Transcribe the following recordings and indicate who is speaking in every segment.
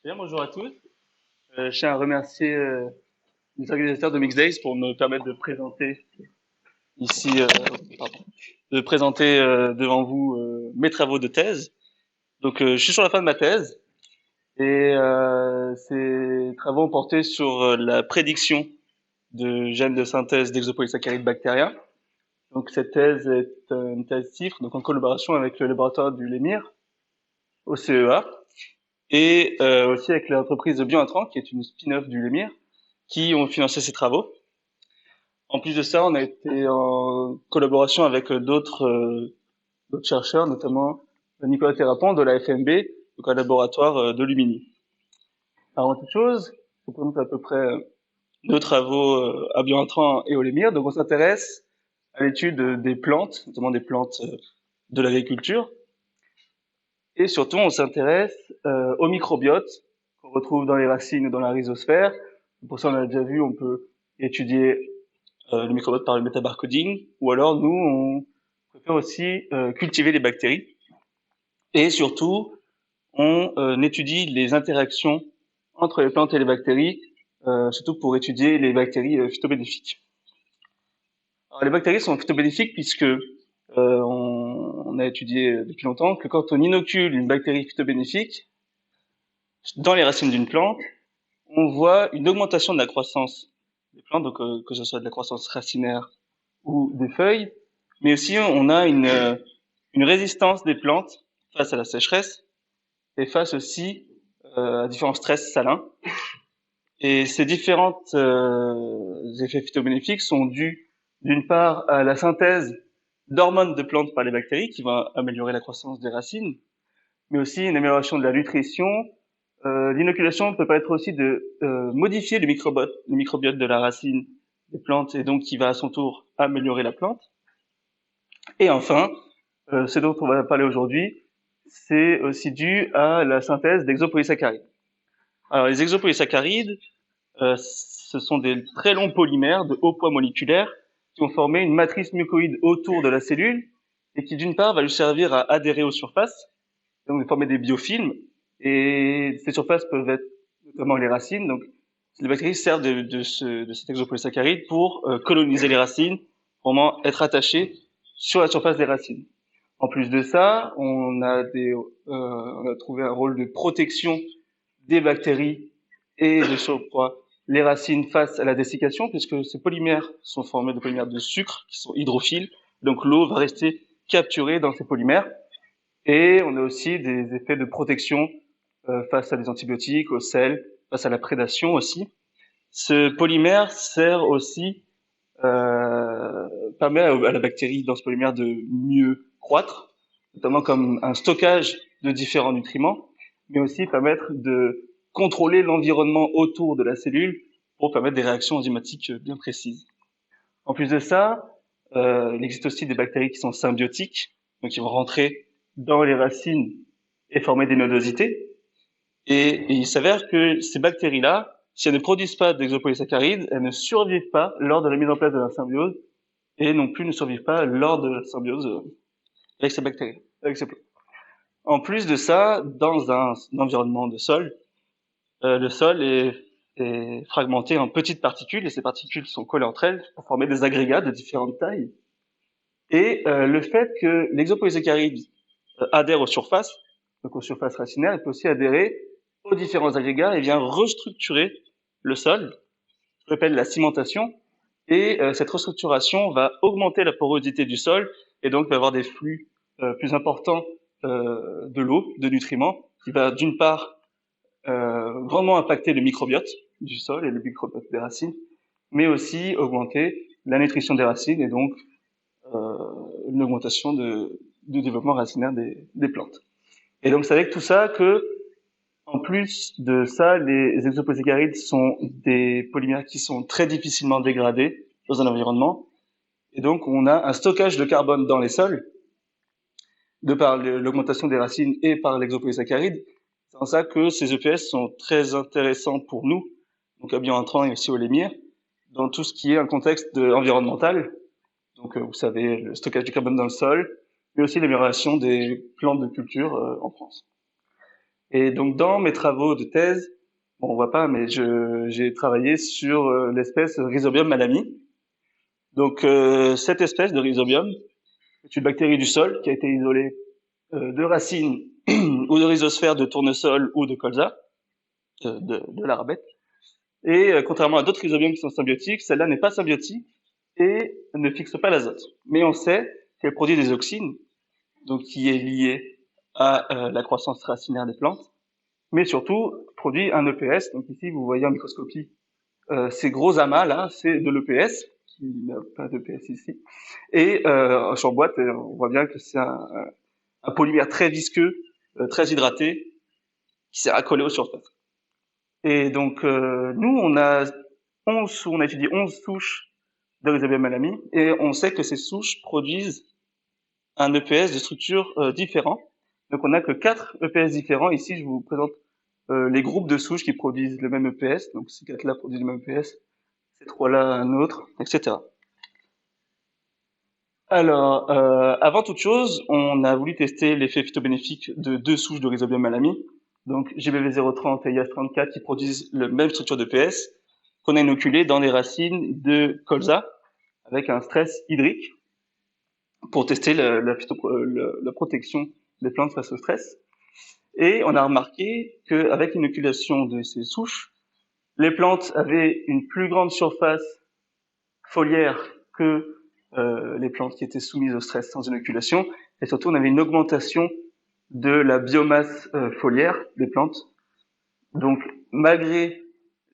Speaker 1: Bien, bonjour à tous. Je tiens à remercier les organisateurs de Mixed Days pour me permettre de présenter ici, pardon, de présenter devant vous mes travaux de thèse. Donc, je suis sur la fin de ma thèse et ces travaux ont porté sur la prédiction de gènes de synthèse d'exopolysaccharides bactériens. Donc, cette thèse est une thèse CIFRE, donc en collaboration avec le laboratoire du LEMIR au CEA et aussi avec l'entreprise de Biointrant, qui est une spin-off du LEMIR, qui ont financé ces travaux. En plus de ça, on a été en collaboration avec d'autres chercheurs, notamment Nicolas Thérapon de la FMB, donc un laboratoire de Lumini. Alors, en toute chose, je présente à peu près nos travaux à Biointrant et au Lémir. Donc, on s'intéresse à l'étude des plantes, notamment des plantes de l'agriculture. Et surtout, on s'intéresse au microbiote qu'on retrouve dans les racines ou dans la rhizosphère. Pour ça, on a déjà vu, on peut étudier le microbiote par le métabarcoding, ou alors nous, on préfère aussi cultiver les bactéries. Et surtout, on étudie les interactions entre les plantes et les bactéries, surtout pour étudier les bactéries phytobénéfiques. Alors, les bactéries sont phytobénéfiques puisque on a étudié depuis longtemps que quand on inocule une bactérie phytobénéfique dans les racines d'une plante, on voit une augmentation de la croissance des plantes, donc que ce soit de la croissance racinaire ou des feuilles, mais aussi on a une résistance des plantes face à la sécheresse et face aussi à différents stress salins. Et ces différents effets phytobénéfiques sont dus d'une part à la synthèse d'hormones de plantes par les bactéries qui va améliorer la croissance des racines, mais aussi une amélioration de la nutrition. L'inoculation peut permettre aussi de modifier le microbiote de la racine des plantes et donc qui va à son tour améliorer la plante. Et enfin, ce dont on va parler aujourd'hui, c'est aussi dû à la synthèse d'exopolysaccharides. Alors les exopolysaccharides, ce sont des très longs polymères de haut poids moléculaire qui vont former une matrice mucoïde autour de la cellule et qui d'une part va lui servir à adhérer aux surfaces, donc de former des biofilms. Et ces surfaces peuvent être notamment les racines. Donc les bactéries servent de cet exopolysaccharide pour coloniser les racines, vraiment être attachées sur la surface des racines. En plus de ça, on a trouvé un rôle de protection des bactéries et de surcroît les racines face à la dessiccation, puisque ces polymères sont formés de polymères de sucre qui sont hydrophiles, donc l'eau va rester capturée dans ces polymères. Et on a aussi des effets de protection face à des antibiotiques, au sel, face à la prédation aussi. Ce polymère sert aussi, permet à la bactérie dans ce polymère de mieux croître, notamment comme un stockage de différents nutriments, mais aussi permettre de contrôler l'environnement autour de la cellule pour permettre des réactions enzymatiques bien précises. En plus de ça, il existe aussi des bactéries qui sont symbiotiques, donc qui vont rentrer dans les racines et former des nodosités. Et il s'avère que ces bactéries-là, si elles ne produisent pas d'exopolysaccharides, elles ne survivent pas lors de la mise en place de la symbiose et non plus ne survivent pas lors de la symbiose avec ces bactéries, avec ces plantes. En plus de ça, dans un environnement de sol, le sol est fragmenté en petites particules et ces particules sont collées entre elles pour former des agrégats de différentes tailles. Et le fait que l'exopolysaccharide adhère aux surfaces, donc aux surfaces racinaires, il peut aussi adhérer aux différents agrégats et vient restructurer le sol, ce qu'on appelle la cimentation. Et cette restructuration va augmenter la porosité du sol et donc va avoir des flux plus importants de l'eau, de nutriments, qui va d'une part grandement impacter le microbiote du sol et le microbiote des racines, mais aussi augmenter la nutrition des racines et donc une augmentation de développement racinaire des plantes. Et donc c'est avec tout ça que, en plus de ça, les exopolysaccharides sont des polymères qui sont très difficilement dégradés dans un environnement. Et donc on a un stockage de carbone dans les sols, de par l'augmentation des racines et par l'exopolysaccharide. C'est en ça que ces EPS sont très intéressants pour nous, donc à Biointrant et aussi au Lémir, dans tout ce qui est un contexte environnemental. Donc vous savez, le stockage du carbone dans le sol, mais aussi l'amélioration des plantes de culture en France. Et donc, dans mes travaux de thèse, bon, on voit pas, mais j'ai travaillé sur l'espèce Rhizobium malami. Donc, cette espèce de Rhizobium est une bactérie du sol qui a été isolée de racines ou de rhizosphères de tournesol ou de colza, de l'arabette. Et contrairement à d'autres rhizobiums qui sont symbiotiques, celle-là n'est pas symbiotique et ne fixe pas l'azote. Mais on sait qu'elle produit des auxines, donc qui est lié à la croissance racinaire des plantes, mais surtout produit un EPS. Donc ici, vous voyez en microscopie ces gros amas là, c'est de l'EPS, qui n'a pas d'EPS ici. Et sur boîte, on voit bien que c'est un polymère très visqueux, très hydraté, qui sert à coller aux surfaces. Et donc nous, on a étudié 11 souches de Rhizobium malami, et on sait que ces souches produisent un EPS de structure différent. Donc on n'a que 4 EPS différents. Ici, je vous présente les groupes de souches qui produisent le même EPS. Donc ces 4-là produisent le même EPS, ces 3-là un autre, etc. Alors, avant toute chose, on a voulu tester l'effet phytobénéfique de 2 souches de Rhizobium malami, donc GBV 030 et IH34, qui produisent la même structure d'EPS, qu'on a inoculé dans les racines de colza, avec un stress hydrique, pour tester la protection des plantes face au stress. Et on a remarqué qu'avec l'inoculation de ces souches, les plantes avaient une plus grande surface foliaire que les plantes qui étaient soumises au stress sans inoculation, et surtout on avait une augmentation de la biomasse foliaire des plantes. Donc malgré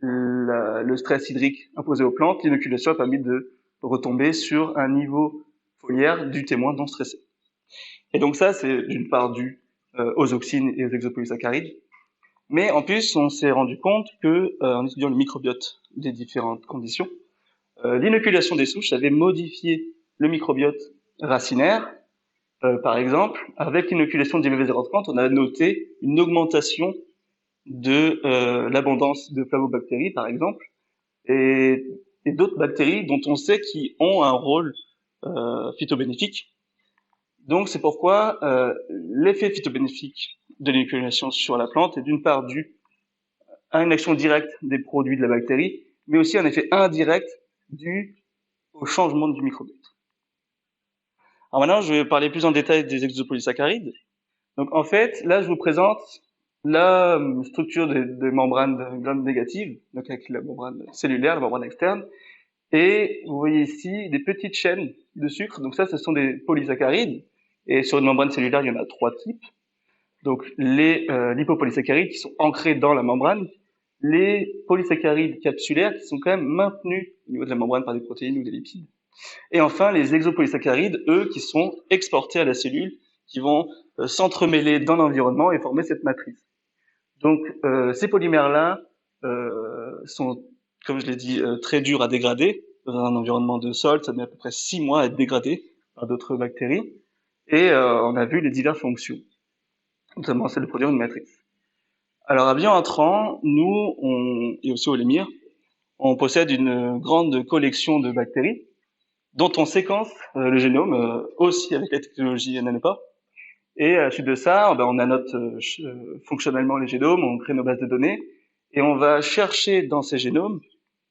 Speaker 1: le stress hydrique imposé aux plantes, l'inoculation a permis de retomber sur un niveau foliaire du témoin non stressé. Et donc ça, c'est d'une part dû aux auxines et aux exopolysaccharides, mais en plus, on s'est rendu compte que, en étudiant le microbiote des différentes conditions, l'inoculation des souches avait modifié le microbiote racinaire. Par exemple, avec l'inoculation de GBV030, on a noté une augmentation de l'abondance de flavobactéries, par exemple, et, et d'autres bactéries dont on sait qu'ils ont un rôle phytobénéfique. Donc c'est pourquoi l'effet phytobénéfique de l'inoculation sur la plante est d'une part dû à une action directe des produits de la bactérie, mais aussi un effet indirect dû au changement du microbiote. Alors maintenant, je vais parler plus en détail des exopolysaccharides. Donc en fait, là, je vous présente la structure des membranes gram négatives, donc avec la membrane cellulaire, la membrane externe, et vous voyez ici des petites chaînes de sucre. Donc ça, ce sont des polysaccharides, et sur une membrane cellulaire, il y en a 3 types. Donc les lipopolysaccharides qui sont ancrés dans la membrane, les polysaccharides capsulaires qui sont quand même maintenus au niveau de la membrane par des protéines ou des lipides, et enfin les exopolysaccharides, eux, qui sont exportés à la cellule, qui vont s'entremêler dans l'environnement et former cette matrice. Donc ces polymères-là sont, comme je l'ai dit, très durs à dégrader. Dans un environnement de sol, ça met à peu près 6 mois à être dégradé par d'autres bactéries, et on a vu les diverses fonctions, notamment celle de produire une matrice. Alors à Bienentrant, nous, et aussi au Lémire, on possède une grande collection de bactéries dont on séquence le génome aussi avec la technologie NanoPore. Et à la suite de ça, on annote fonctionnellement les génomes, on crée nos bases de données, et on va chercher dans ces génomes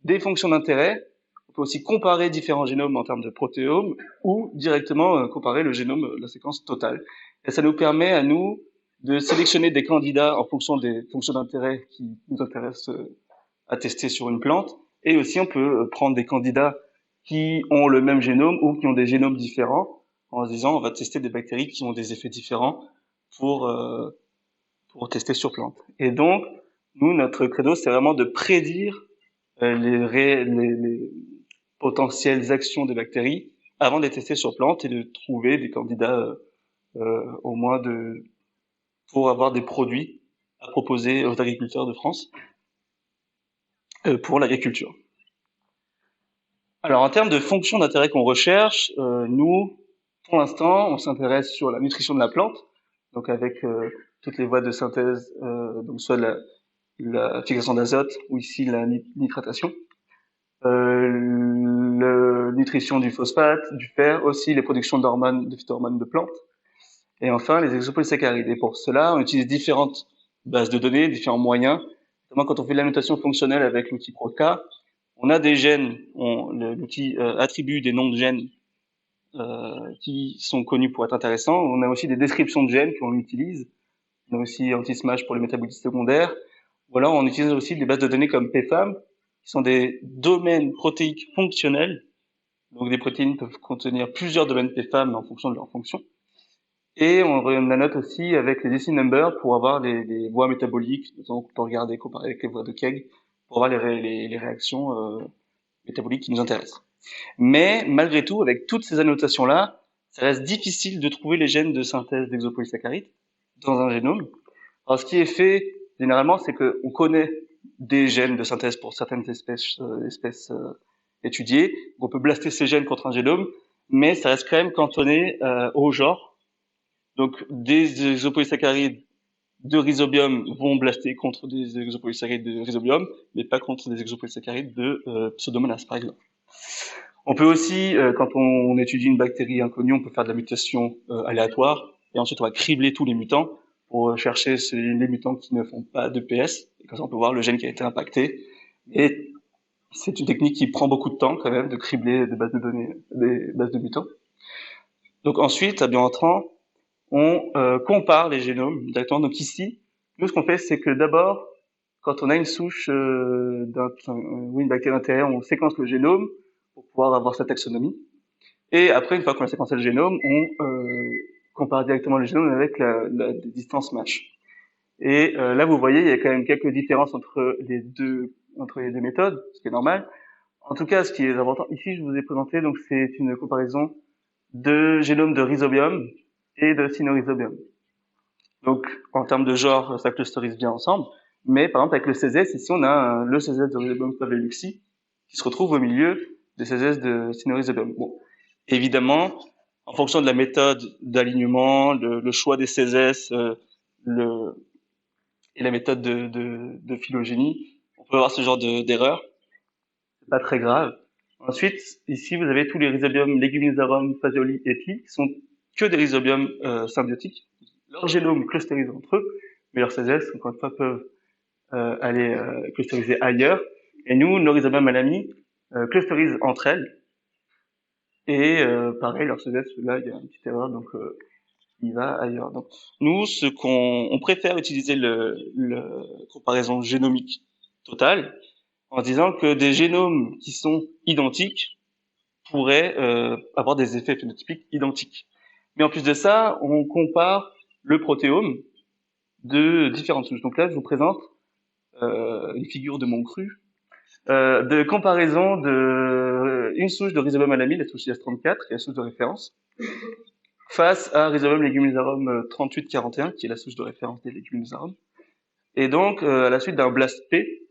Speaker 1: des fonctions d'intérêt. On peut aussi comparer différents génomes en termes de protéomes, ou directement comparer le génome, la séquence totale. Et ça nous permet à nous de sélectionner des candidats en fonction des fonctions d'intérêt qui nous intéressent à tester sur une plante. Et aussi, on peut prendre des candidats qui ont le même génome ou qui ont des génomes différents, en se disant on va tester des bactéries qui ont des effets différents pour tester sur plante. Et donc, nous, notre credo, c'est vraiment de prédire les potentielles actions des bactéries avant de les tester sur plante et de trouver des candidats au moins pour avoir des produits à proposer aux agriculteurs de France pour l'agriculture. Alors en termes de fonctions d'intérêt qu'on recherche, nous, pour l'instant, on s'intéresse sur la nutrition de la plante, donc avec toutes les voies de synthèse, donc soit la fixation d'azote ou ici la nitratation, la nutrition du phosphate, du fer, aussi les productions d'hormones, de phytohormones de plantes, et enfin les exopolysaccharides. Et pour cela, on utilise différentes bases de données, différents moyens. Notamment quand on fait de l'annotation fonctionnelle avec l'outil Protka, on a des gènes, l'outil attribue des noms de gènes qui sont connus pour être intéressants. On a aussi des descriptions de gènes qu'on utilise. On a aussi anti-smash pour les métabolites secondaires. Ou alors on utilise aussi des bases de données comme PFAM, qui sont des domaines protéiques fonctionnels. Donc des protéines peuvent contenir plusieurs domaines PFAM en fonction de leur fonction. Et on annote aussi avec les DC numbers pour avoir les voies métaboliques, donc on peut regarder, comparer avec les voies de Kegg, pour avoir les réactions métaboliques qui nous intéressent. Mais malgré tout, avec toutes ces annotations-là, ça reste difficile de trouver les gènes de synthèse d'exopolysaccharides dans un génome. Alors ce qui est fait généralement, c'est qu'on connaît des gènes de synthèse pour certaines espèces étudiées. On peut blaster ces gènes contre un génome, mais ça reste quand même cantonné au genre. Donc des exopolysaccharides de rhizobium vont blaster contre des exopolysaccharides de rhizobium, mais pas contre des exopolysaccharides de Pseudomonas, par exemple. On peut aussi, quand on étudie une bactérie inconnue, on peut faire de la mutation aléatoire, et ensuite on va cribler tous les mutants pour chercher les mutants qui ne font pas de PS, et comme ça on peut voir le gène qui a été impacté. Et c'est une technique qui prend beaucoup de temps quand même, de cribler des bases de données, des bases de mutants. Donc ensuite, à bien entrant, on compare les génomes directement. Donc ici, nous ce qu'on fait, c'est que d'abord, quand on a une souche une bactérie d'intérêt, on séquence le génome pour pouvoir avoir sa taxonomie. Et après, une fois qu'on a séquencé le génome, on compare directement le génome avec la distance match. Et là, vous voyez, il y a quand même quelques différences entre les deux méthodes, ce qui est normal. En tout cas, ce qui est important, ici, je vous ai présenté, donc c'est une comparaison de génome de rhizobium et de cynorhizobium. Donc, en termes de genre, ça clusterise bien ensemble. Mais par exemple, avec le CZS, ici, on a le CZS de rhizobium faveluxi qui se retrouve au milieu des CZS de cynorhizobium. Bon, évidemment, en fonction de la méthode d'alignement, le choix des CZS, et la méthode de phylogénie, on peut avoir ce genre d'erreur. C'est pas très grave. Ensuite, ici, vous avez tous les rhizobium Leguminosarum, Phaseoli et Pli, qui sont que des rhizobiums symbiotiques. Leurs génomes clusterisent entre eux, mais leurs CZS, encore une fois, peuvent aller clustériser ailleurs. Et nous, nos rhizobium malami clusterisent entre elles. Et pareil, leurs CZS, là, il y a une petite erreur, donc il va ailleurs. Donc, nous, on préfère utiliser le comparaison génomique totale en disant que des génomes qui sont identiques pourraient avoir des effets phénotypiques identiques. Mais en plus de ça, on compare le protéome de différentes souches. Donc là, je vous présente une figure de mon cru de comparaison de une souche de Rhizobium malami, la souche IS34, qui est la souche de référence, face à Rhizobium leguminosarum 3841, qui est la souche de référence des leguminosarum. Et donc, à la suite d'un BLAST P,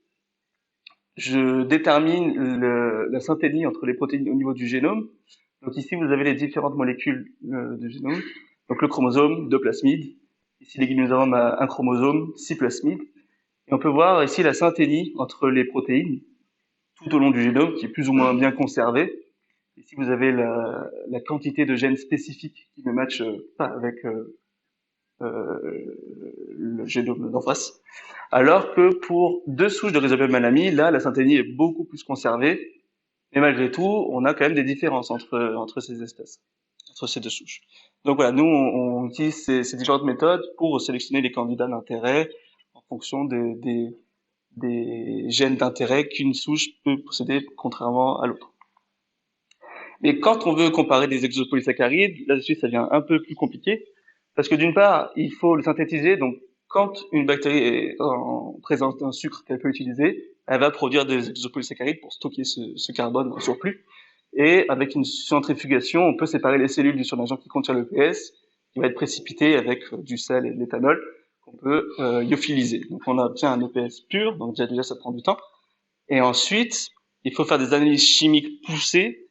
Speaker 1: je détermine la synthénie entre les protéines au niveau du génome. Donc ici, vous avez les différentes molécules du génome. Donc le chromosome, 2 plasmides. Ici, leguminosarum a un chromosome, 6 plasmides. Et on peut voir ici la synthénie entre les protéines tout au long du génome, qui est plus ou moins bien conservée. Ici, vous avez la quantité de gènes spécifiques qui ne matchent pas avec le génome d'en face. Alors que pour deux souches de Rhizobium malami, là, la synthénie est beaucoup plus conservée. Mais malgré tout, on a quand même des différences entre ces espèces, entre ces deux souches. Donc voilà, nous, on utilise ces différentes méthodes pour sélectionner les candidats d'intérêt en fonction des gènes d'intérêt qu'une souche peut posséder contrairement à l'autre. Mais quand on veut comparer des exopolysaccharides, là-dessus, ça devient un peu plus compliqué, parce que d'une part, il faut le synthétiser, donc quand une bactérie est en présence d'un sucre qu'elle peut utiliser, elle va produire des exopolysaccharides pour stocker ce carbone en surplus. Et avec une centrifugation, on peut séparer les cellules du surnageant qui contient le PS, qui va être précipité avec du sel et de l'éthanol, qu'on peut lyophiliser. Donc on obtient un EPS pur, donc déjà ça prend du temps. Et ensuite, il faut faire des analyses chimiques poussées.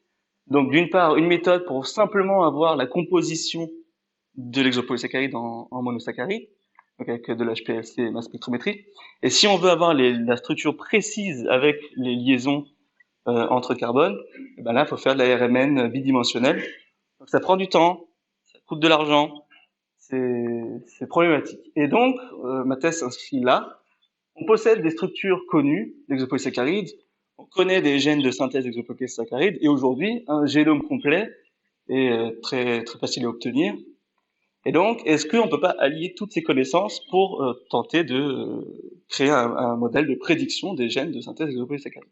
Speaker 1: Donc d'une part, une méthode pour simplement avoir la composition de l'exopolysaccharide en monosaccharide, donc avec de l'HPLC et masse spectrométrie. Et si on veut avoir la structure précise avec les liaisons entre carbone, ben là, il faut faire de la RMN bidimensionnelle. Donc ça prend du temps, ça coûte de l'argent, c'est c'est problématique. Et donc, ma thèse s'inscrit là. On possède des structures connues d'exopolysaccharides, on connaît des gènes de synthèse d'exopolysaccharides, et aujourd'hui, un génome complet est très, très facile à obtenir. Et donc, est-ce qu'on ne peut pas allier toutes ces connaissances pour tenter de créer un modèle de prédiction des gènes de synthèse d'exopolysaccharides?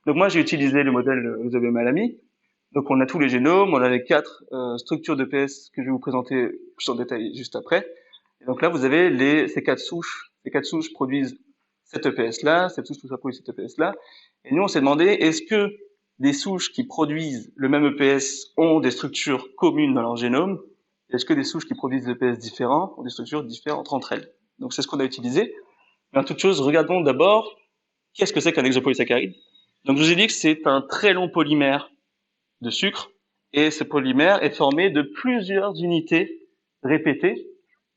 Speaker 1: Donc moi, j'ai utilisé le modèle Eusebio Malami. Donc on a tous les génomes, on a les 4 structures de PS que je vais vous présenter plus en détail juste après. Et donc là, vous avez ces 4 souches. Ces 4 souches produisent cette EPS-là, cette souche tout ça produit cette EPS-là. Et nous, on s'est demandé, est-ce que des souches qui produisent le même EPS ont des structures communes dans leur génome? Est-ce que des souches qui produisent des EPS différents ont des structures différentes entre elles? Donc c'est ce qu'on a utilisé. Mais en toute chose, regardons d'abord qu'est-ce que c'est qu'un exopolysaccharide. Donc je vous ai dit que c'est un très long polymère de sucre, et ce polymère est formé de plusieurs unités répétées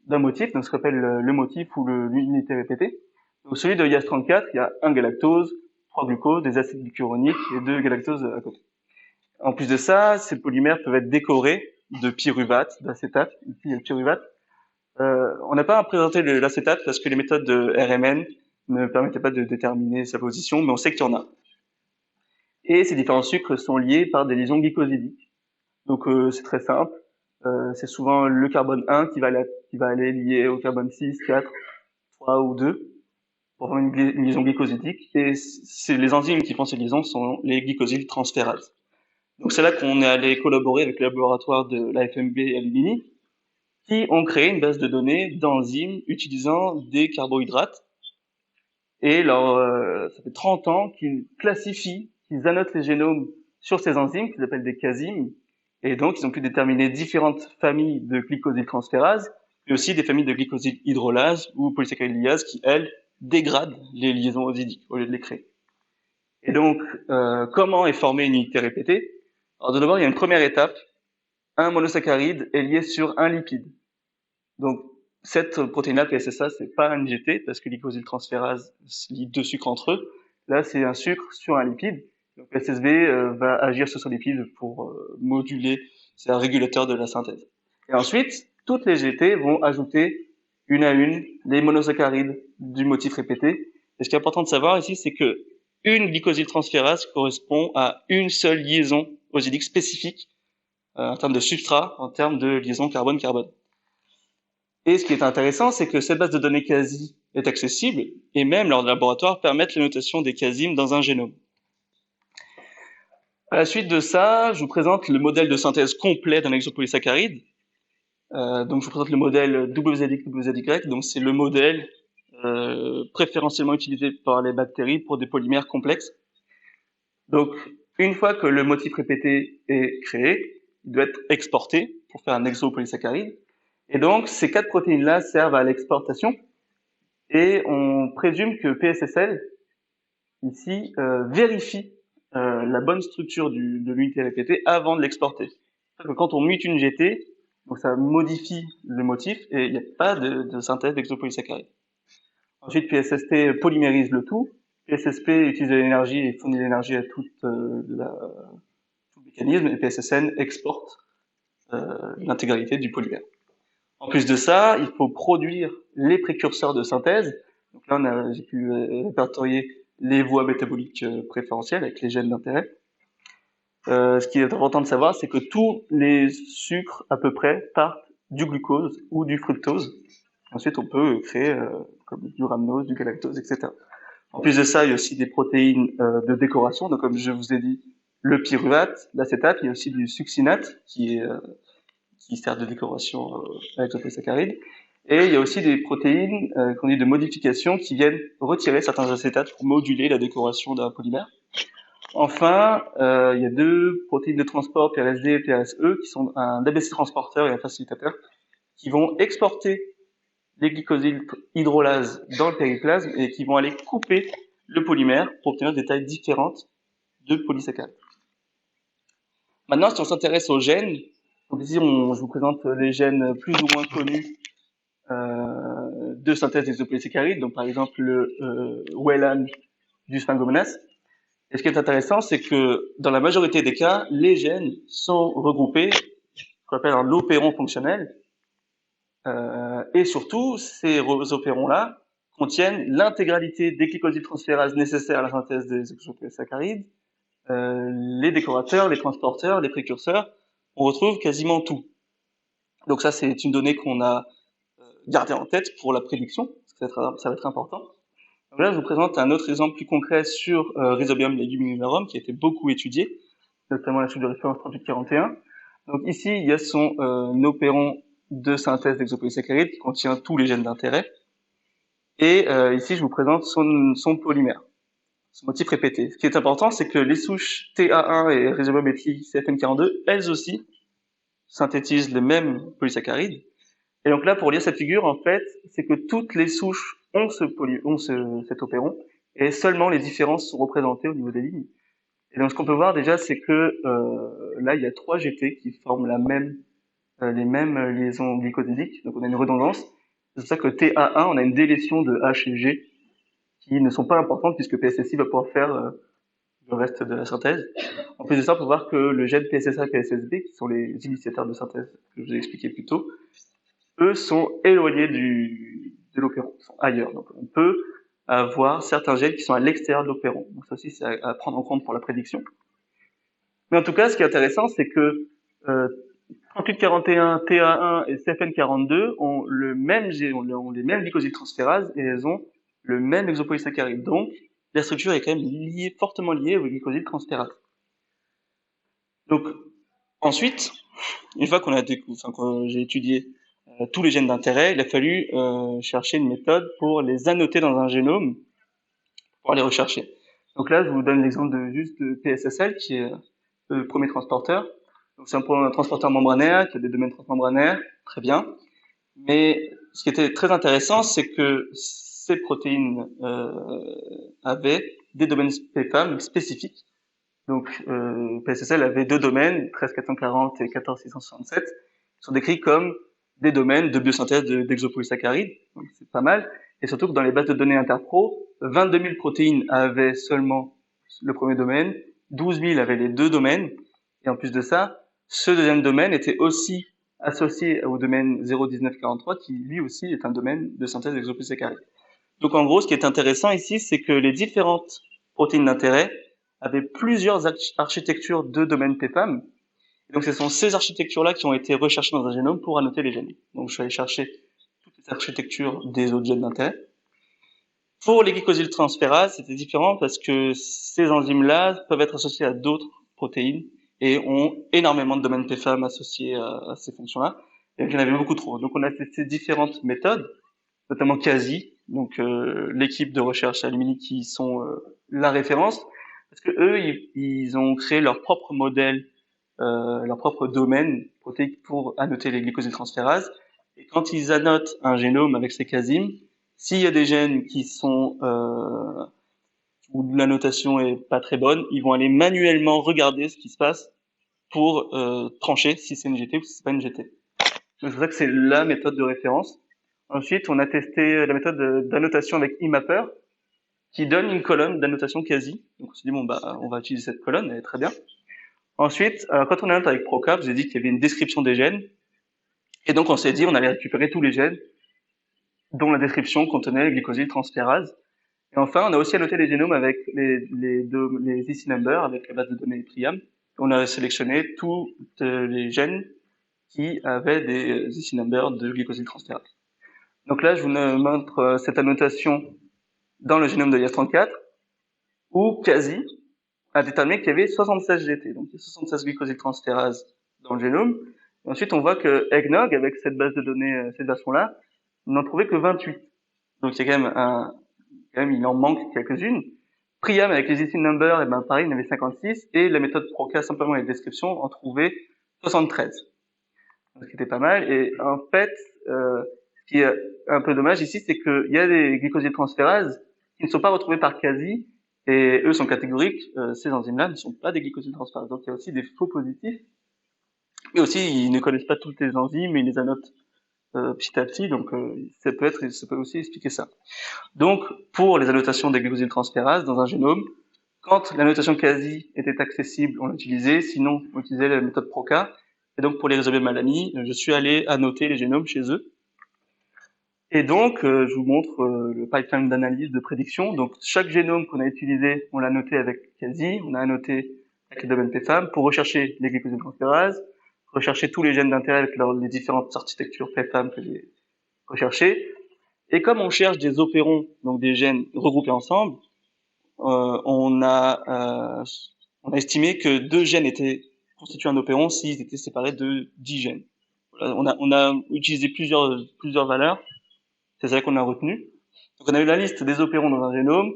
Speaker 1: d'un motif, donc ce qu'on appelle le motif ou l'unité répétée. Donc celui de IAS34, il y a un galactose, 3 glucoses, des acides glucuroniques et 2 galactoses à côté. En plus de ça, ces polymères peuvent être décorés de pyruvate, d'acétate. Ici, il y a le pyruvate. On n'a pas présenté l'acétate parce que les méthodes de RMN ne permettaient pas de déterminer sa position, mais on sait qu'il y en a. Et ces différents sucres sont liés par des liaisons glycosidiques. Donc c'est très simple. C'est souvent le carbone 1 qui va aller lier au carbone 6, 4, 3 ou 2 pour avoir une liaison glycosidique. Et c'est les enzymes qui font ces liaisons sont les glycosyltransférases. Donc c'est là qu'on est allé collaborer avec le laboratoire de l'AFMB et Alumini, qui ont créé une base de données d'enzymes utilisant des carbohydrates. Et ça fait 30 ans qu'ils classifient, qu'ils annotent les génomes sur ces enzymes, qu'ils appellent des casymes. Et donc, ils ont pu déterminer différentes familles de glycosyltransférases, mais aussi des familles de glycosylhydrolases ou polysaccharides liases qui, elles, dégradent les liaisons osidiques au lieu de les créer. Et donc, comment est formée une unité répétée? Alors, d'abord, il y a une première étape. Un monosaccharide est lié sur un lipide. Donc, cette protéine-là, PSSA, c'est pas un IGT, parce que glycosyltransférase lie 2 sucres entre eux. Là, c'est un sucre sur un lipide. Donc, SSB va agir sur ce lipide pour moduler, c'est un régulateur de la synthèse. Et ensuite, toutes les GT vont ajouter une à une les monosaccharides du motif répété. Et ce qui est important de savoir ici, c'est que une glycosyltransférase correspond à une seule liaison osidique spécifique en termes de substrat, en termes de liaison carbone-carbone. Et ce qui est intéressant, c'est que cette base de données quasi est accessible, et même lors de laboratoire permettent la notation des casymes dans un génome. À la suite de ça, je vous présente le modèle de synthèse complet d'un exopolysaccharide. Donc je vous présente le modèle WZX-WZY, donc c'est le modèle préférentiellement utilisé par les bactéries pour des polymères complexes. Donc une fois que le motif répété est créé, il doit être exporté pour faire un exopolysaccharide. Et donc, ces 4 protéines-là servent à l'exportation, et on présume que PSSL, ici, vérifie la bonne structure de l'unité répétée avant de l'exporter. C'est-à-dire que quand on mute une GT, donc ça modifie le motif, et il n'y a pas de synthèse d'exopolysaccharide. Ensuite, PSST polymérise le tout. PSSP utilise de l'énergie et fournit de l'énergie à tout le mécanisme, et PSSN exporte l'intégralité du polymère. En plus de ça, il faut produire les précurseurs de synthèse. Donc là, j'ai pu répertorier les voies métaboliques préférentielles avec les gènes d'intérêt. Ce qui est important de savoir, c'est que tous les sucres à peu près partent du glucose ou du fructose. Ensuite, on peut créer comme du rhamnose, du galactose, etc. En plus de ça, il y a aussi des protéines de décoration. Donc, comme je vous ai dit, le pyruvate, l'acétate, il y a aussi du succinate qui sert de décoration avec le polysaccharide. Et il y a aussi des protéines qu'on dit de modification qui viennent retirer certains acétates pour moduler la décoration d'un polymère. Enfin, il y a 2 protéines de transport, PRSD et PRSE, qui sont un ABC transporteur et un facilitateur, qui vont exporter les glycosylhydrolases dans le périplasme et qui vont aller couper le polymère pour obtenir des tailles différentes de polysaccharides. Maintenant, si on s'intéresse aux gènes, donc ici, je vous présente les gènes plus ou moins connus de synthèse d'exopolysaccharides, donc par exemple le WELAN du sphingomonas. Et ce qui est intéressant, c'est que dans la majorité des cas, les gènes sont regroupés, ce qu'on appelle un opéron fonctionnel, Et surtout, ces opérons-là contiennent l'intégralité des glycosyltransférases nécessaires à la synthèse des exopolysaccharides, les décorateurs, les transporteurs, les précurseurs. On retrouve quasiment tout. Donc ça, c'est une donnée qu'on a gardée en tête pour la prédiction, parce que ça va être important. Donc là, je vous présente un autre exemple plus concret sur Rhizobium leguminosarum, qui a été beaucoup étudié, notamment la suite de référence 3841. Donc ici, il y a son opéron de synthèse d'exopolysaccharides qui contient tous les gènes d'intérêt. Et ici, je vous présente son polymère, son motif répété. Ce qui est important, c'est que les souches TA1 et Rhizobium ethyl CFN42, elles aussi, synthétisent les mêmes polysaccharides. Et donc là, pour lire cette figure, en fait, c'est que toutes les souches ont cet opéron, et seulement les différences sont représentées au niveau des lignes. Et donc ce qu'on peut voir déjà, c'est que là, il y a 3 GT qui forment les mêmes liaisons glycosidiques, donc on a une redondance. C'est pour ça que TA1, on a une délétion de H et G qui ne sont pas importantes puisque PSSI va pouvoir faire le reste de la synthèse. En plus de ça, on peut voir que le gène PSSA et PSSB, qui sont les initiateurs de synthèse que je vous ai expliqué plus tôt, eux sont éloignés de l'opéron, sont ailleurs. Donc on peut avoir certains gènes qui sont à l'extérieur de l'opéron. Donc ça aussi, c'est à prendre en compte pour la prédiction. Mais en tout cas, ce qui est intéressant, c'est que 3841, TA1 et CFN42 ont les mêmes glycosyltransférases et elles ont le même exopolysaccharide. Donc, la structure est quand même fortement liée aux glycosyltransférases. Donc, ensuite, une fois que j'ai étudié tous les gènes d'intérêt, il a fallu chercher une méthode pour les annoter dans un génome, pour les rechercher. Donc là, je vous donne l'exemple de PSSL, qui est le premier transporteur. Donc c'est un transporteur membranaire qui a des domaines transmembranaires, très bien. Mais ce qui était très intéressant, c'est que ces protéines avaient des domaines PPAM spécifiques. Donc PSSL avait 2 domaines, 13440 et 14667, qui sont décrits comme des domaines de biosynthèse d'exopolysaccharides, donc c'est pas mal. Et surtout que dans les bases de données Interpro, 22 000 protéines avaient seulement le premier domaine, 12 000 avaient les 2 domaines, et en plus de ça, ce deuxième domaine était aussi associé au domaine 01943, qui lui aussi est un domaine de synthèse d'exopolysaccharides. Donc en gros, ce qui est intéressant ici, c'est que les différentes protéines d'intérêt avaient plusieurs architectures de domaines PPAM. Et donc ce sont ces architectures-là qui ont été recherchées dans un génome pour annoter les gènes. Donc je suis allé chercher toutes les architectures des autres gènes d'intérêt. Pour les glycosyltransférases, c'était différent parce que ces enzymes-là peuvent être associées à d'autres protéines et ont énormément de domaines PPAM associés à ces fonctions-là. Et il y en avait beaucoup trop. Donc on a testé différentes méthodes, notamment CASI, donc l'équipe de recherche à Lumini qui sont la référence, parce que eux, ils ont créé leur propre modèle, leur propre domaine protéique pour annoter les glycosyltransférases. Et quand ils annotent un génome avec ces CASIM, s'il y a des gènes qui sont où la notation est pas très bonne, ils vont aller manuellement regarder ce qui se passe pour trancher si c'est une GT ou si c'est pas une GT. Donc c'est pour ça que c'est la méthode de référence. Ensuite, on a testé la méthode d'annotation avec IMAPper, qui donne une colonne d'annotation quasi. Donc on s'est dit bon bah on va utiliser cette colonne, elle est très bien. Ensuite, quand on annote avec Procap, je vous ai dit qu'il y avait une description des gènes, et donc on s'est dit on allait récupérer tous les gènes dont la description contenait les glycosyltransférases. Et enfin, on a aussi annoté les génomes avec les IC numbers, avec la base de données Priam. On a sélectionné tous les gènes qui avaient des IC numbers de glycosyltransférases. Donc là, je vous montre cette annotation dans le génome de IAS34, où CASI a déterminé qu'il y avait 76 GT, donc il y a 76 glycosyltransférases dans le génome. Et ensuite, on voit que EGNOG, avec cette base de données, cette version-là, n'en trouvait que 28. Donc il y a quand même il en manque quelques-unes. Priam, avec les IC numbers, et ben pareil, il y en avait 56, et la méthode Proca, simplement avec description, en trouvait 73. Donc c'était pas mal, et en fait, ce qui est un peu dommage ici, c'est qu'il y a des glycosyltransférases qui ne sont pas retrouvées par CASI, et eux sont catégoriques, ces enzymes-là ne sont pas des glycosyltransférases. Donc il y a aussi des faux positifs, et aussi ils ne connaissent pas toutes les enzymes, et ils les annotent petit à petit, donc ça peut aussi expliquer ça. Donc pour les annotations des glycosyltransférases dans un génome, quand l'annotation quasi était accessible, on l'utilisait, sinon on utilisait la méthode Proca. Et donc pour les Rhizobium malami, je suis allé annoter les génomes chez eux. Et donc, je vous montre le pipeline d'analyse de prédiction. Donc, chaque génome qu'on a utilisé, on l'a noté avec CASI, on a annoté avec le domaine PFAM pour rechercher les glycosyltransférases, rechercher tous les gènes d'intérêt avec les différentes architectures PFAM que j'ai recherchées. Et comme on cherche des opérons, donc des gènes regroupés ensemble, on a estimé que 2 gènes étaient constitués un opéron s'ils étaient séparés de 10 gènes. Voilà, on a utilisé plusieurs valeurs. C'est ça qu'on a retenu. Donc on a eu la liste des opérons dans un génome.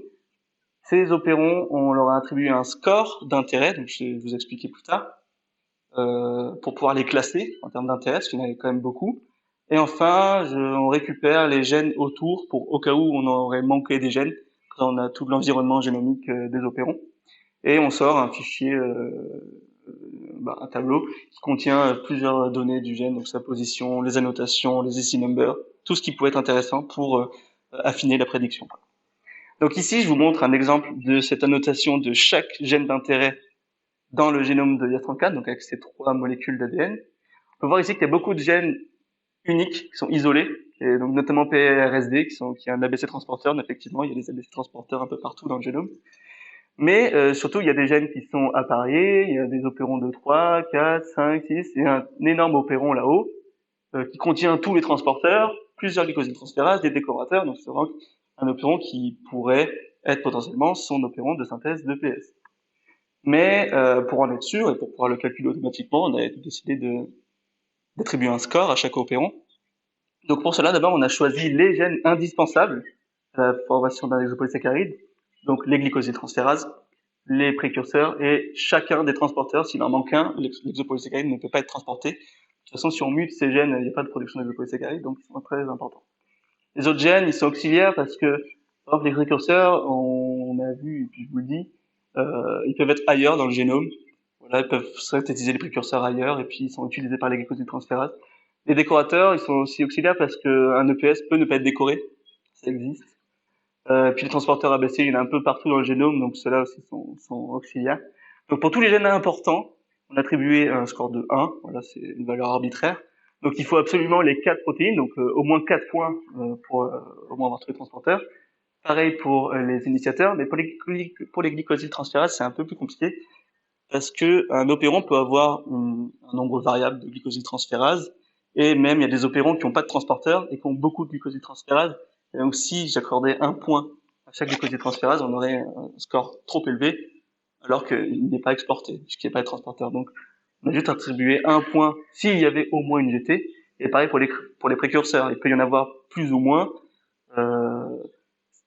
Speaker 1: Ces opérons, on leur a attribué un score d'intérêt, donc je vais vous expliquer plus tard, pour pouvoir les classer en termes d'intérêt, parce qu'il y en avait quand même beaucoup. Et enfin, on récupère les gènes autour pour au cas où on aurait manqué des gènes, quand on a tout l'environnement génomique des opérons. Et on sort un fichier, un tableau qui contient plusieurs données du gène, donc sa position, les annotations, les IC numbers, tout ce qui pouvait être intéressant pour affiner la prédiction. Donc ici, je vous montre un exemple de cette annotation de chaque gène d'intérêt dans le génome de IAS34, donc avec ces 3 molécules d'ADN. On peut voir ici qu'il y a beaucoup de gènes uniques qui sont isolés, et donc notamment PRSD, qui est un ABC transporteur. Mais effectivement, il y a des ABC transporteurs un peu partout dans le génome. Mais surtout, il y a des gènes qui sont appariés, il y a des opérons de 3, 4, 5, 6, et un énorme opéron là-haut qui contient tous les transporteurs, plusieurs glycosyltransférases, des décorateurs, donc c'est vraiment un opéron qui pourrait être potentiellement son opéron de synthèse de PS. Mais pour en être sûr et pour pouvoir le calculer automatiquement, on a décidé d'attribuer un score à chaque opéron. Donc pour cela, d'abord, on a choisi les gènes indispensables à la formation d'un exopolysaccharide, donc les glycosyltransférases, les précurseurs et chacun des transporteurs. S'il en manque un, l'exopolysaccharide ne peut pas être transporté. De toute façon, si on mute ces gènes, il n'y a pas de production d'exopolysaccharide, donc ils sont très importants. Les autres gènes, ils sont auxiliaires parce que, par exemple, les précurseurs, on a vu, et puis je vous le dis, ils peuvent être ailleurs dans le génome. Voilà, ils peuvent synthétiser les précurseurs ailleurs et puis ils sont utilisés par les glycosyltransférases. Les décorateurs, ils sont aussi auxiliaires parce qu'un EPS peut ne pas être décoré. Ça existe. Puis les transporteurs ABC, il y en a un peu partout dans le génome, donc ceux-là aussi sont auxiliaires. Donc pour tous les gènes importants, on a attribué un score de 1, voilà, c'est une valeur arbitraire. Donc il faut absolument les 4 protéines, donc au moins 4 points pour au moins avoir tous les transporteurs. Pareil pour les initiateurs, mais pour les glycosyltransférases, c'est un peu plus compliqué parce que un opéron peut avoir un nombre variable de glycosyltransférases et même il y a des opérons qui n'ont pas de transporteur et qui ont beaucoup de glycosyltransférases. Et donc si j'accordais un point à chaque glycosyltransférase, on aurait un score trop élevé alors qu'il n'est pas exporté, puisqu'il n'est pas de transporteur. Donc on a juste attribué un point s'il y avait au moins une GT. Et pareil pour les précurseurs, il peut y en avoir plus ou moins. Euh,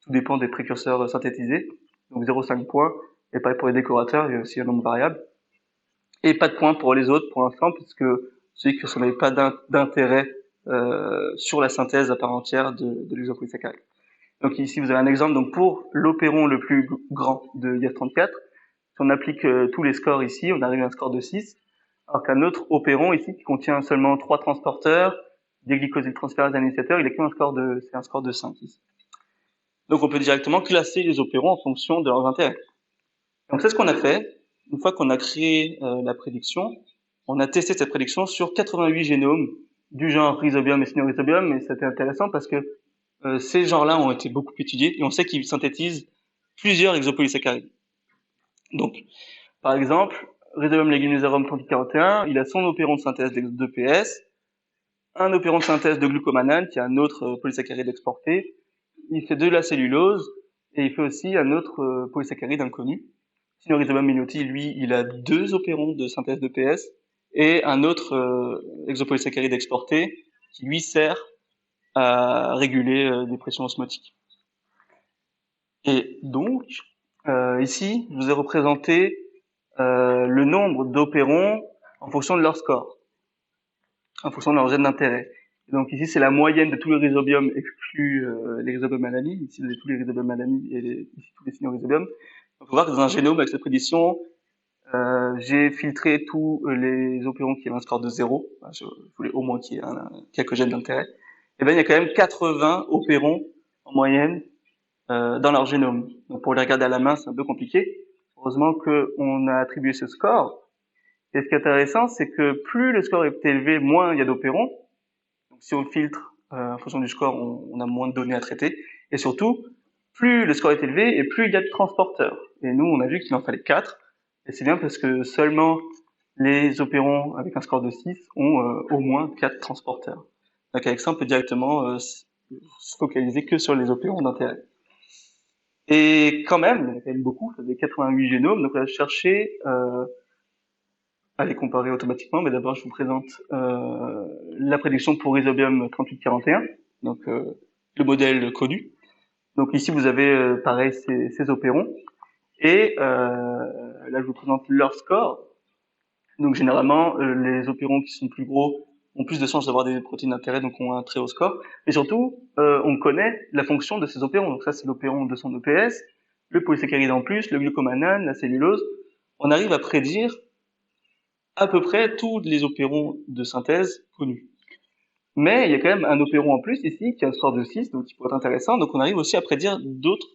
Speaker 1: Tout dépend des précurseurs synthétisés. Donc 0,5 points. Et pareil pour les décorateurs, il y a aussi un nombre variable. Et pas de points pour les autres pour l'instant, puisque c'est que ça n'avait pas d'intérêt sur la synthèse à part entière de l'exopolysaccharide. Donc ici vous avez un exemple. Donc pour l'opéron le plus grand de IAS34, si on applique tous les scores ici, on arrive à un score de 6, alors qu'un autre opéron ici qui contient seulement 3 transporteurs, des glycosyltransférases d'initiateurs, il est c'est un score de 5 ici. Donc on peut directement classer les opérons en fonction de leurs intérêts. Donc c'est ce qu'on a fait. Une fois qu'on a créé la prédiction, on a testé cette prédiction sur 88 génomes du genre Rhizobium et Cynorhizobium, et c'était intéressant parce que ces genres-là ont été beaucoup étudiés et on sait qu'ils synthétisent plusieurs exopolysaccharides. Donc, par exemple, Rhizobium leguminosarum 3041, il a son opéron de synthèse de PS, un opéron de synthèse de glucomanane, qui est un autre polysaccharide exporté. Il fait de la cellulose et il fait aussi un autre polysaccharide inconnu. Cynorhizobium milioti, lui, il a 2 opérons de synthèse de PS et un autre exopolysaccharide exporté qui lui sert à réguler des pressions osmotiques. Et donc, ici, je vous ai représenté le nombre d'opérons en fonction de leur score, en fonction de leur gène d'intérêt. Donc ici, c'est la moyenne de tous les rhizobiums exclus les rhizobiums malami. Ici, vous avez tous les rhizobiums malami et ici tous les cynorhizobiums. On peut voir que dans un génome avec cette prédiction, j'ai filtré tous les opérons qui avaient un score de 0. Je voulais au moins qu'il y ait quelques gènes d'intérêt. Et ben il y a quand même 80 opérons en moyenne dans leur génome. Donc pour les regarder à la main, c'est un peu compliqué. Heureusement qu'on a attribué ce score. Et ce qui est intéressant, c'est que plus le score est élevé, moins il y a d'opérons. Donc si on filtre en fonction du score, on a moins de données à traiter. Et surtout, plus le score est élevé et plus il y a de transporteurs. Et nous, on a vu qu'il en fallait 4. Et c'est bien parce que seulement les opérons avec un score de 6 ont au moins 4 transporteurs. Donc avec ça, on peut directement se focaliser que sur les opérons d'intérêt. Et quand même, il y en a quand même beaucoup, ça fait 88 génomes, donc on va chercher à les comparer automatiquement, mais d'abord je vous présente la prédiction pour Rhizobium 3841, donc le modèle connu. Donc ici vous avez pareil ces opérons, et là je vous présente leur score. Donc généralement les opérons qui sont plus gros ont plus de chances d'avoir des protéines d'intérêt, donc ont un très haut score. Et surtout, on connaît la fonction de ces opérons. Donc ça c'est l'opéron de son EPS, le polysaccharide en plus, le glucomannan, la cellulose. On arrive à prédire à peu près tous les opérons de synthèse connus. Mais il y a quand même un opéron en plus ici qui a un score de 6, donc qui pourrait être intéressant. Donc on arrive aussi à prédire d'autres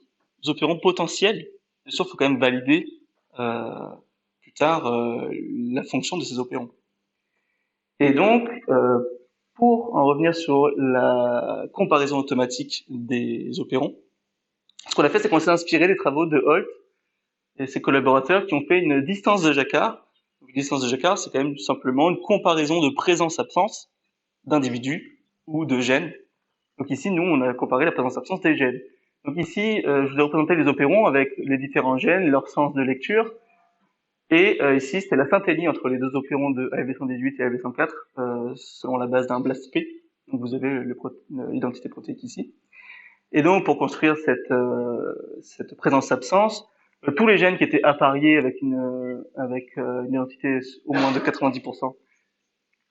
Speaker 1: opérons potentiels. Bien sûr, il faut quand même valider plus tard la fonction de ces opérons. Et donc, pour en revenir sur la comparaison automatique des opérons, ce qu'on a fait, c'est qu'on s'est inspiré des travaux de Holt et ses collaborateurs qui ont fait une distance de Jacquard. Une distance de Jacquard, c'est quand même simplement une comparaison de présence-absence d'individus ou de gènes. Donc ici, nous, on a comparé la présence-absence des gènes. Donc ici, je vous ai représenté les opérons avec les différents gènes, leur sens de lecture. Et ici, c'était la synthénie entre les deux opérons de ALV118 et ALV104 selon la base d'un BLAST-P. Donc vous avez l'identité protéique ici. Et donc, pour construire cette présence-absence, tous les gènes qui étaient appariés avec une identité au moins de 90%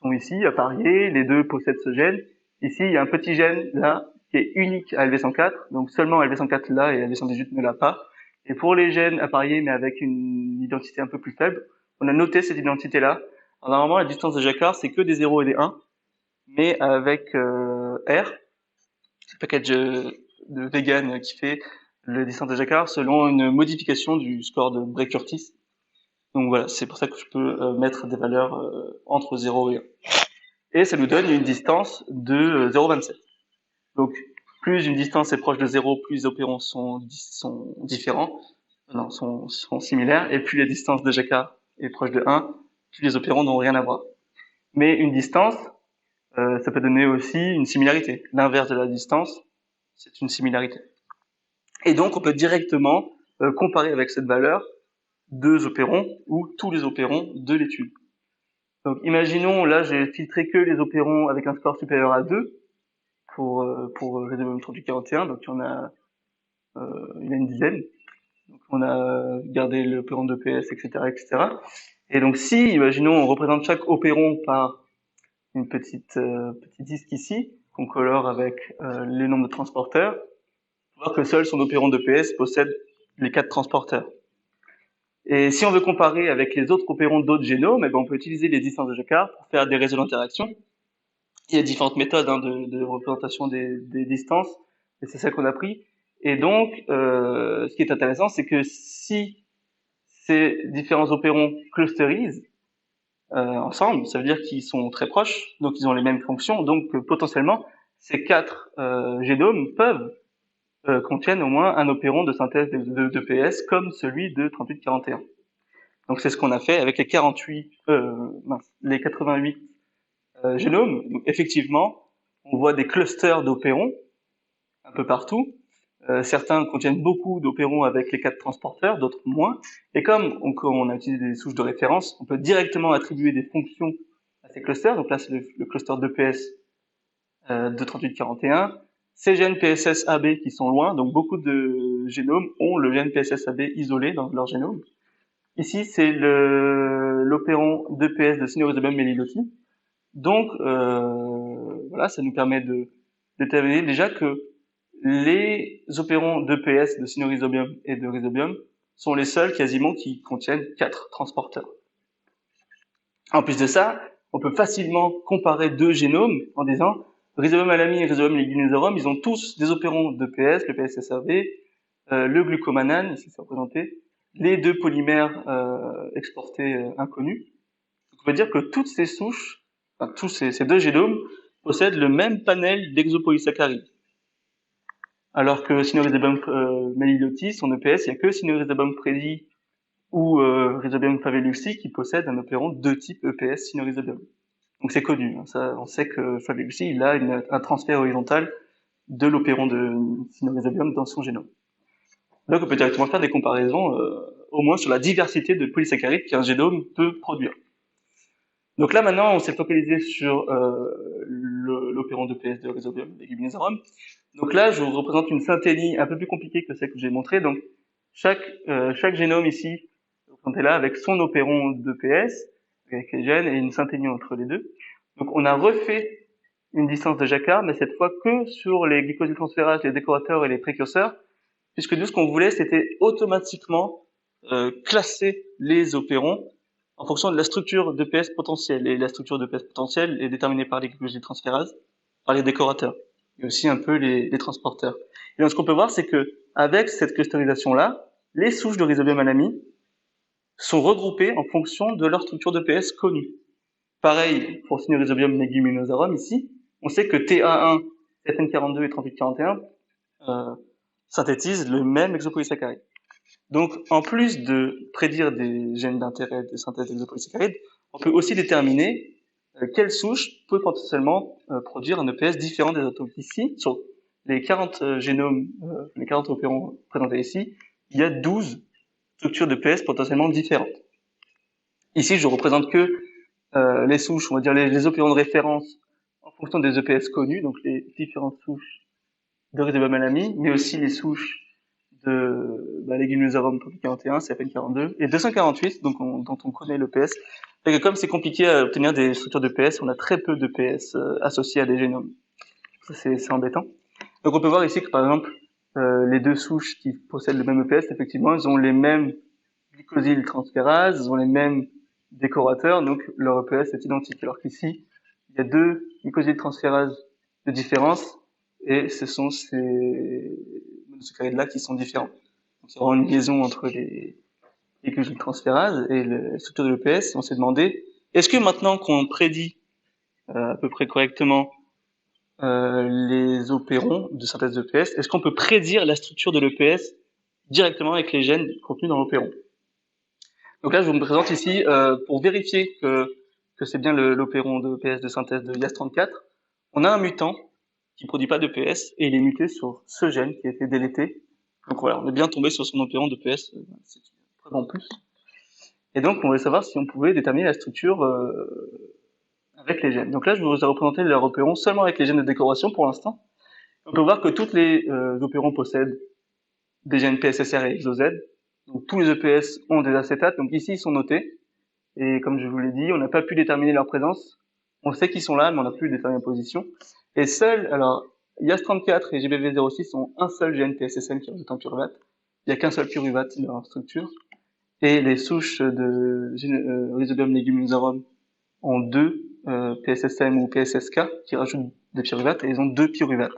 Speaker 1: sont ici, appariés. Les deux possèdent ce gène. Ici, il y a un petit gène là qui est unique à LV104, donc seulement LV104 l'a et LV118 ne l'a pas. Et pour les gènes appariés mais avec une identité un peu plus faible, on a noté cette identité-là. Alors normalement, la distance de Jacquard, c'est que des 0 et des 1, mais avec R, le package de Vegan qui fait la distance de Jacquard selon une modification du score de Bray-Curtis. Donc voilà, c'est pour ça que je peux mettre des valeurs entre 0 et 1. Et ça nous donne une distance de 0,27. Donc, plus une distance est proche de 0, plus les opérons sont différents, non, sont similaires, et plus la distance de Jacquard est proche de 1, plus les opérons n'ont rien à voir. Mais une distance, ça peut donner aussi une similarité. L'inverse de la distance, c'est une similarité. Et donc, on peut directement comparer avec cette valeur deux opérons ou tous les opérons de l'étude. Donc, imaginons, là, j'ai filtré que les opérons avec un score supérieur à 2 pour Rhizobium 3841, donc il y en a une dizaine. Donc, on a gardé l'opéron de PS, etc., etc. Et donc, si, imaginons, on représente chaque opéron par une petit disque ici, qu'on colore avec les nombres de transporteurs, on va voir que seul son opéron de PS possède les 4 transporteurs. Et si on veut comparer avec les autres opérons d'autres génomes, eh ben on peut utiliser les distances de Jacquard pour faire des réseaux d'interaction. Il y a différentes méthodes de représentation des distances, et c'est ça qu'on a pris. Et donc, ce qui est intéressant, c'est que si ces différents opérons clusterisent ensemble, ça veut dire qu'ils sont très proches, donc ils ont les mêmes fonctions, donc potentiellement, ces 4 génomes peuvent contiennent au moins un opéron de synthèse de PS comme celui de 3841. Donc c'est ce qu'on a fait avec les 88 génomes. Donc, effectivement, on voit des clusters d'opérons un peu partout. Certains contiennent beaucoup d'opérons avec les 4 transporteurs, d'autres moins. Et comme on a utilisé des souches de référence, on peut directement attribuer des fonctions à ces clusters. Donc là, c'est le cluster 2PS de 3841. Ces gènes PSS-AB qui sont loin, donc beaucoup de génomes ont le gène PSS-AB isolé dans leur génome. Ici, c'est l'opéron 2PS de Synorhizobium meliloti. Donc, voilà, ça nous permet de déterminer déjà que les opérons 2PS de Synorhizobium et de Rhizobium sont les seuls quasiment qui contiennent 4 transporteurs. En plus de ça, on peut facilement comparer deux génomes en disant Rhizobium alami et Rhizobium liginosarum, ils ont tous des opérons de PS, le PSSAB, le glucomannan, ici c'est représenté, les deux polymères exportés inconnus. Donc on va dire que toutes ces souches, enfin, tous ces deux génomes possèdent le même panel d'exopolysaccharides. Alors que Synorizobum melillotis, en EPS, il n'y a que Synorizobum predi ou Rhizobium faveluxi qui possèdent un opérond de type EPS Synorizobum. Donc c'est connu, hein, ça, on sait que faveluxi, il a un transfert horizontal de l'opéron de Synorizobum dans son génome. Donc on peut directement faire des comparaisons, au moins sur la diversité de polysaccharides qu'un génome peut produire. Donc là maintenant, on s'est focalisé sur l'opéron de PS de Rhizobium leguminosarum. Donc là, je vous représente une synthénie un peu plus compliquée que celle que j'ai montrée. Donc chaque génome ici, représenté là, avec son opéron de PS, avec les gènes et une synthénie entre les deux. Donc on a refait une distance de Jacquard, mais cette fois que sur les glycosyltransférases, les décorateurs et les précurseurs, puisque nous, ce qu'on voulait, c'était automatiquement classer les opérons en fonction de la structure d'EPS potentielle. Et la structure d'EPS potentielle est déterminée par les glycosyltransférases, par les décorateurs, et aussi un peu les transporteurs. Et donc, ce qu'on peut voir, c'est que avec cette clusterisation-là, les souches de Rhizobium alami sont regroupées en fonction de leur structure d'EPS connue. Pareil pour Synorizobum leguminosarum ici, on sait que TA1, FN42 et 3841 synthétisent le même exopolysaccharide. Donc, en plus de prédire des gènes d'intérêt de synthèse d'exopolysaccharides, on peut aussi déterminer quelle souche peut potentiellement produire un EPS différent des autres. Donc ici, sur les 40 génomes, les 40 opérons présentés ici, il y a 12 structures d'EPS potentiellement différentes. Ici, je représente que les souches, on va dire les opérons de référence en fonction des EPS connus, donc les différentes souches de Rhizobium alami, mais aussi les souches de Leguminosarum 41, CFN42 et 248, donc dont on connaît l'EPS. Et comme c'est compliqué à obtenir des structures d'EPS, on a très peu d'EPS associés à des génomes. Ça, c'est embêtant. Donc on peut voir ici que par exemple, les deux souches qui possèdent le même EPS, effectivement, ils ont les mêmes glycosyltransférases, ils ont les mêmes décorateurs, donc leur EPS est identique. Alors qu'ici, il y a deux glycosyltransférases de différence, et ce sont ces monosaccharides-là qui sont différents. Donc il y aura une liaison entre les glycosyltransférases et la structure de l'EPS, et on s'est demandé, est-ce que maintenant qu'on prédit à peu près correctement les opérons de synthèse d'EPS, est-ce qu'on peut prédire la structure de l'EPS directement avec les gènes contenus dans l'opéron? Donc là, je vous me présente ici pour vérifier que c'est bien l'opéron de PS de synthèse de Yas34. On a un mutant qui produit pas de PS et il est muté sur ce gène qui a été délété. Donc voilà, on est bien tombé sur son opéron de PS, c'est une preuve en plus. Et donc, on voulait savoir si on pouvait déterminer la structure avec les gènes. Donc là, je vous ai représenté leur opéron seulement avec les gènes de décoration pour l'instant. On peut voir que toutes les opérons possèdent des gènes PSSR et EXOZ. Donc tous les EPS ont des acétates. Donc ici, ils sont notés. Et comme je vous l'ai dit, on n'a pas pu déterminer leur présence. On sait qu'ils sont là, mais on n'a pu déterminer la position. Et seuls, alors, YAS34 et GBV06 ont un seul gène PSSN qui représente un pyruvate. Il n'y a qu'un seul pyruvate dans leur structure. Et les souches de Rhizobium leguminosarum ont deux PSSM ou PSSK qui rajoutent des pyruvates et ils ont deux pyruvates.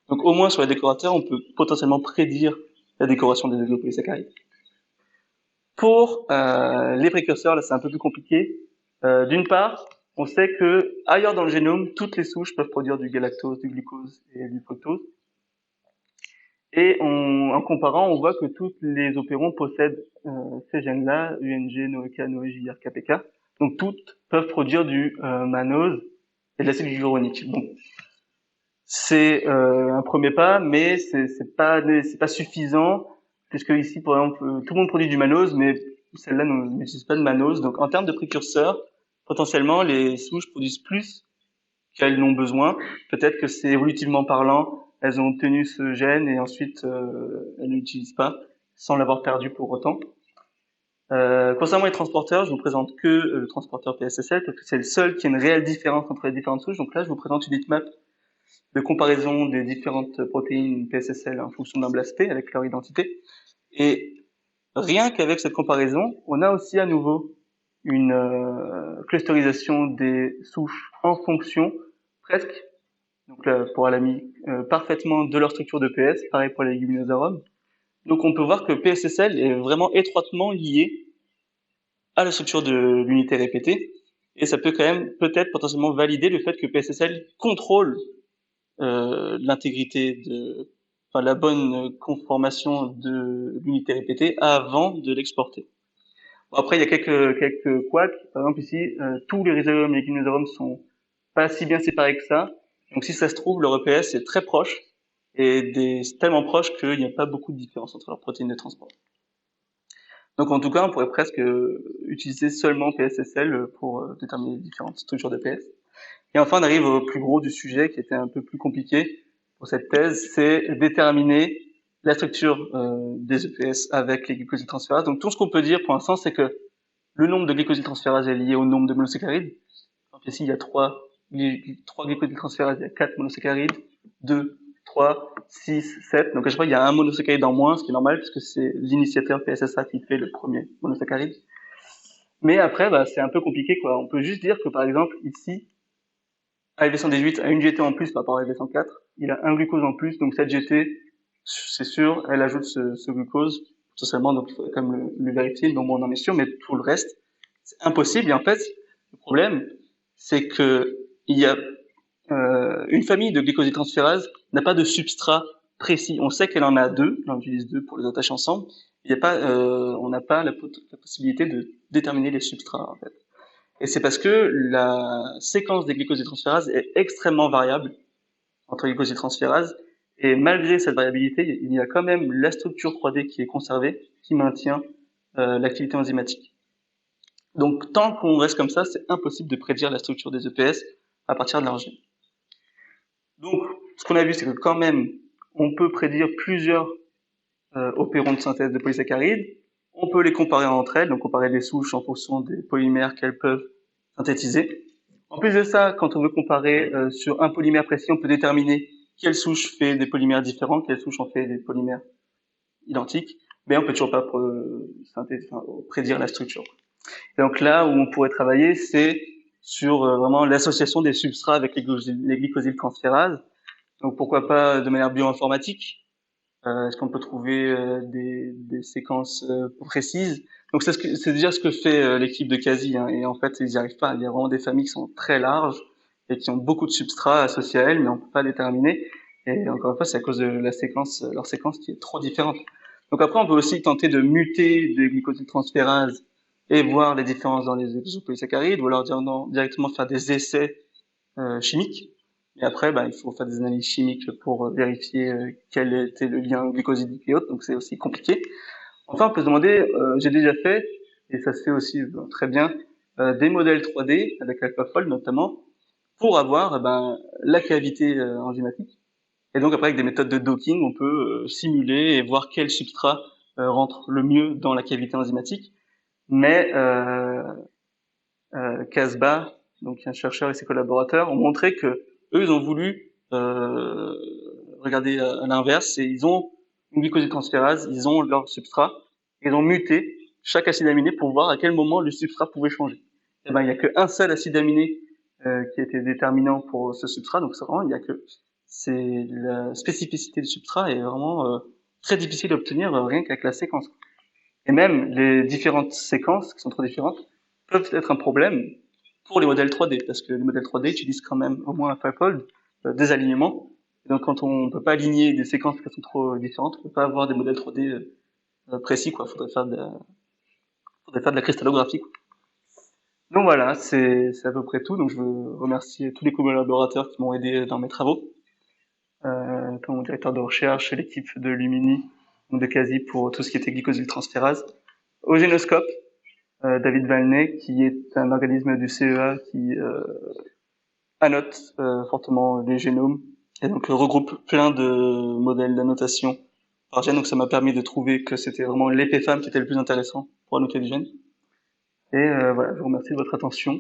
Speaker 1: Donc au moins sur les décorateurs, on peut potentiellement prédire la décoration des exopolysaccharides. Pour les précurseurs, là c'est un peu plus compliqué. D'une part, on sait que ailleurs dans le génome, toutes les souches peuvent produire du galactose, du glucose et du fructose. Et en comparant, on voit que tous les opérons possèdent ces gènes-là, UNG, NOEK, NOEJR, KPK. Donc toutes peuvent produire du mannose et de l'acide hyaluronique. Bon, c'est un premier pas, mais c'est pas suffisant, puisque ici, par exemple, tout le monde produit du mannose, mais celle-là n'utilise pas de mannose. Donc en termes de précurseurs, potentiellement les souches produisent plus qu'elles n'ont besoin. Peut-être que c'est évolutivement parlant, elles ont obtenu ce gène et ensuite elles ne l'utilisent pas sans l'avoir perdu pour autant. Concernant les transporteurs, je vous présente que le transporteur PSSL parce que c'est le seul qui a une réelle différence entre les différentes souches. Donc là, je vous présente une heatmap de comparaison des différentes protéines PSSL en fonction d'un BLAST avec leur identité. Et rien qu'avec cette comparaison, on a aussi à nouveau une clusterisation des souches en fonction presque, donc là, pour Alami, parfaitement de leur structure de PS, pareil pour les Leguminosarum. Donc on peut voir que PSSL est vraiment étroitement lié à la structure de l'unité répétée, et ça peut quand même peut-être potentiellement valider le fait que PSSL contrôle l'intégrité enfin la bonne conformation de l'unité répétée avant de l'exporter. Bon, après, il y a quelques couacs. Par exemple, ici, tous les rhizome et les gynosaurums sont pas si bien séparés que ça. Donc, si ça se trouve, leur EPS est très proche et tellement proche qu'il n'y a pas beaucoup de différence entre leurs protéines de transport. Donc, en tout cas, on pourrait presque utiliser seulement PSSL pour déterminer les différentes structures de PS. Et enfin, on arrive au plus gros du sujet, qui était un peu plus compliqué pour cette thèse, c'est déterminer la structure des EPS avec les glycosyltransférases. Donc tout ce qu'on peut dire pour l'instant, c'est que le nombre de glycosyltransférases est lié au nombre de monosaccharides. Donc ici, il y a trois glycosyltransférases, il y a 4 monosaccharides, 2, 3, 6, 7. Donc à chaque fois, il y a un monosaccharide en moins, ce qui est normal, puisque c'est l'initiateur PSSA qui fait le premier monosaccharide. Mais après, c'est un peu compliqué, quoi. On peut juste dire que, par exemple, ici, ALV118 a une GT en plus par rapport à ALV104. Il a un glucose en plus, donc cette GT, c'est sûr, elle ajoute ce glucose, potentiellement, donc il faudrait quand même le vérifier, donc bon, on en est sûr, mais tout le reste, c'est impossible. Et en fait, le problème, c'est que il y a une famille de glycosyltransférases n'a pas de substrat précis. On sait qu'elle en a deux, on en utilise deux pour les attacher ensemble. Il y a pas, on n'a pas la possibilité de déterminer les substrats, en fait. Et c'est parce que la séquence des glycosyltransférases est extrêmement variable entre les glycosyltransférases. Et malgré cette variabilité, il y a quand même la structure 3D qui est conservée, qui maintient l'activité enzymatique. Donc tant qu'on reste comme ça, c'est impossible de prédire la structure des EPS à partir de leur gène. Donc ce qu'on a vu, c'est que quand même, on peut prédire plusieurs opérons de synthèse de polysaccharides. On peut les comparer entre elles, donc comparer les souches en fonction des polymères qu'elles peuvent synthétiser. En plus de ça, quand on veut comparer sur un polymère précis, on peut déterminer quelle souche fait des polymères différents, quelle souche en fait des polymères identiques, mais on peut toujours pas prédire la structure. Et donc là où on pourrait travailler, c'est sur vraiment l'association des substrats avec les glycosyltransférases. Donc pourquoi pas de manière bioinformatique. Est-ce qu'on peut trouver des séquences précises? Donc c'est déjà ce que fait l'équipe de CASI, hein, et en fait ils n'y arrivent pas. Il y a vraiment des familles qui sont très larges et qui ont beaucoup de substrats associés à elles, mais on peut pas déterminer. Et encore une fois, c'est à cause de leur séquence qui est trop différente. Donc après, on peut aussi tenter de muter des glycosyltransférases et voir les différences dans les exopolysaccharides, ou alors directement faire des essais chimiques. Et après, il faut faire des analyses chimiques pour vérifier quel était le lien glucosidique et autres, donc c'est aussi compliqué. Enfin, on peut se demander, j'ai déjà fait, et ça se fait aussi très bien, des modèles 3D, avec AlphaFold notamment, pour avoir la cavité enzymatique. Et donc après, avec des méthodes de docking, on peut simuler et voir quel substrat rentre le mieux dans la cavité enzymatique. Mais Casbah, donc un chercheur et ses collaborateurs, ont montré que eux, ils ont voulu regarder à l'inverse, et ils ont une glycosyltransférase, ils ont leur substrat, et ils ont muté chaque acide aminé pour voir à quel moment le substrat pouvait changer. Et il n'y a qu'un seul acide aminé qui a été déterminant pour ce substrat, donc c'est la spécificité du substrat est vraiment très difficile à obtenir rien qu'avec la séquence. Et même les différentes séquences qui sont trop différentes peuvent être un problème pour les modèles 3D, parce que les modèles 3D utilisent quand même au moins un fivefold, des alignements. Et donc quand on peut pas aligner des séquences qui sont trop différentes, on peut pas avoir des modèles 3D précis, quoi. Faudrait faire de la cristallographie, quoi. Donc voilà, c'est à peu près tout. Donc je veux remercier tous les collaborateurs qui m'ont aidé dans mes travaux, comme mon directeur de recherche, l'équipe de Lumini, de CASI pour tout ce qui était glycosyltransférase, au Génoscope, David Valnet, qui est un organisme du CEA qui annote fortement les génomes et donc regroupe plein de modèles d'annotation par gène. Donc ça m'a permis de trouver que c'était vraiment l'épéphame qui était le plus intéressant pour annoter les gènes. Et voilà, je vous remercie de votre attention.